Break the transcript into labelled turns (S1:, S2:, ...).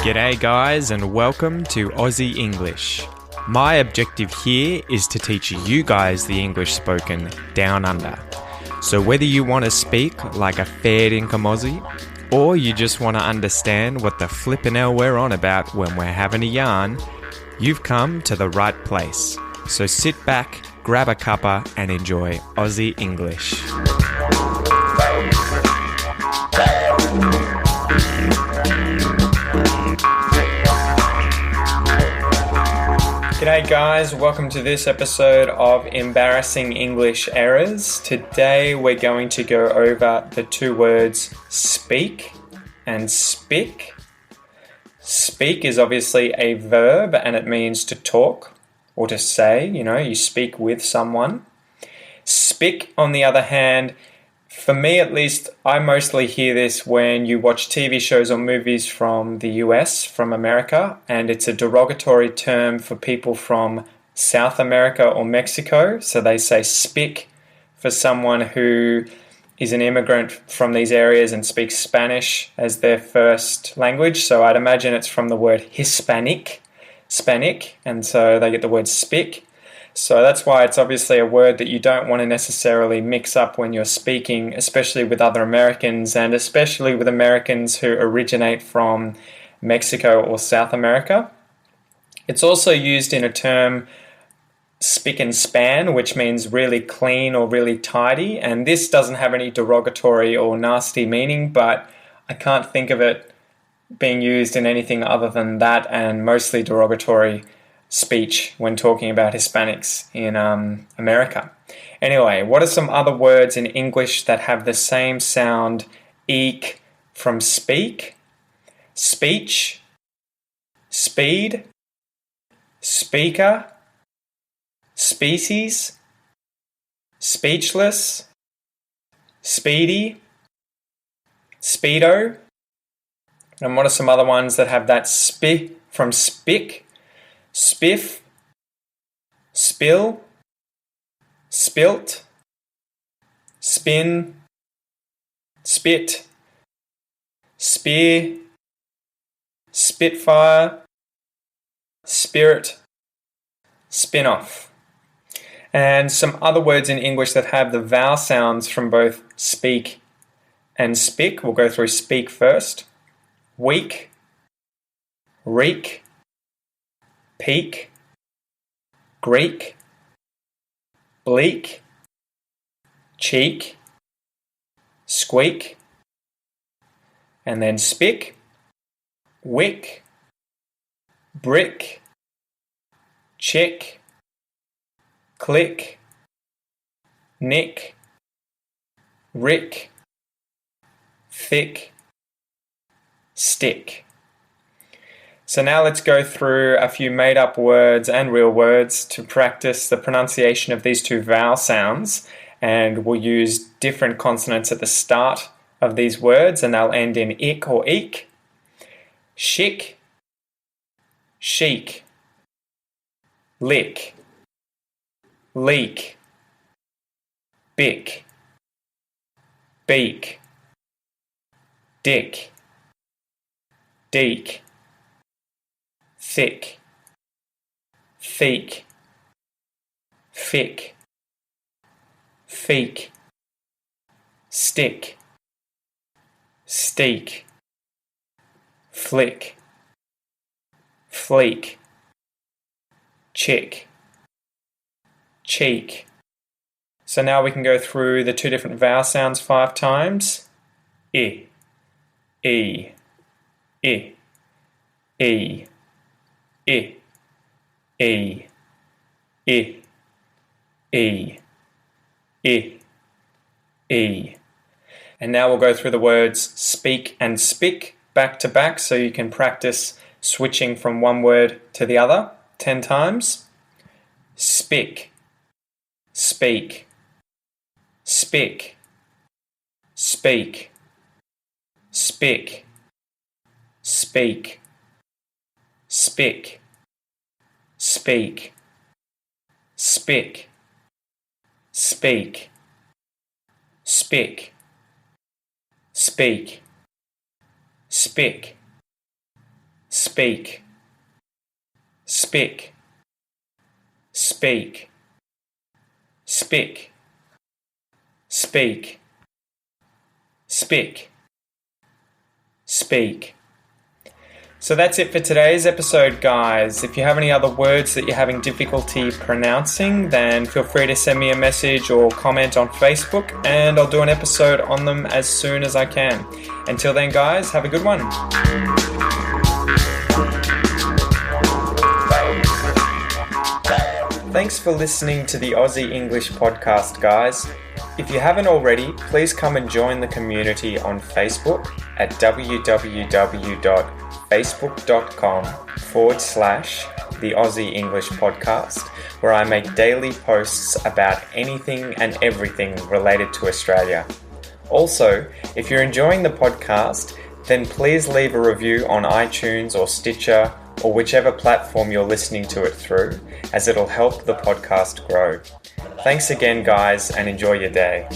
S1: G'day guys and welcome to Aussie English. My objective here is to teach you guys the English spoken down under. So whether you want to speak like a fair dinkum Aussie, or you just want to understand what the flippin' hell we're on about when we're having a yarn, you've come to the right place. So sit back, grab a cuppa and enjoy Aussie English. G'day guys, welcome to this episode of Embarrassing English Errors. Today we're going to go over the two words speak and spick. Speak is obviously a verb and it means to talk or to say, you speak with someone. Spick, on the other hand, for me at least, I mostly hear this when you watch TV shows or movies from the US, from America, and it's a derogatory term for people from South America or Mexico. So they say spick for someone who is an immigrant from these areas and speaks Spanish as their first language. So I'd imagine it's from the word Hispanic, and so they get the word spick. So that's why it's obviously a word that you don't want to necessarily mix up when you're speaking, especially with other Americans and especially with Americans who originate from Mexico or South America. It's also used in a term spick and span, which means really clean or really tidy. And this doesn't have any derogatory or nasty meaning, but I can't think of it being used in anything other than that and mostly derogatory speech when talking about Hispanics in America. Anyway, what are some other words in English that have the same sound eek from speak? Speech, speed, speaker, species, speechless, speedy, speedo. And what are some other ones that have that spi from spick? Spiff, spill, spilt, spin, spit, spear, spitfire, spirit, spin-off. And some other words in English that have the vowel sounds from both speak and spick. We'll go through speak first. Weak, reek, peak, Greek, bleak, cheek, squeak, and then spick, wick, brick, chick, click, nick, rick, thick, stick. So now let's go through a few made-up words and real words to practice the pronunciation of these two vowel sounds, and we'll use different consonants at the start of these words and they'll end in ick or eek. Chic, chic, lick, leak, bick, beak, dick, deek, thick, feek, fick, feek, stick, steek, flick, fleek, chick, cheek. So now we can go through the two different vowel sounds 5 times. I, e, I, e, I, e, I, e, I, e. And now we'll go through the words speak and spick back to back so you can practice switching from one word to the other 10 times. Spick, speak, spick, speak, spick, speak, spick, speak, spick, speak, Spick, speak, spick, speak, spick, speak, spick, speak, spick, speak. So that's it for today's episode, guys. If you have any other words that you're having difficulty pronouncing, then feel free to send me a message or comment on Facebook, and I'll do an episode on them as soon as I can. Until then, guys, have a good one. Thanks for listening to the Aussie English podcast, guys. If you haven't already, please come and join the community on Facebook at www.facebook.com/the Aussie English podcast, where I make daily posts about anything and everything related to Australia. Also, if you're enjoying the podcast, then please leave a review on iTunes or Stitcher or whichever platform you're listening to it through, as it'll help the podcast grow. Thanks again, guys, and enjoy your day.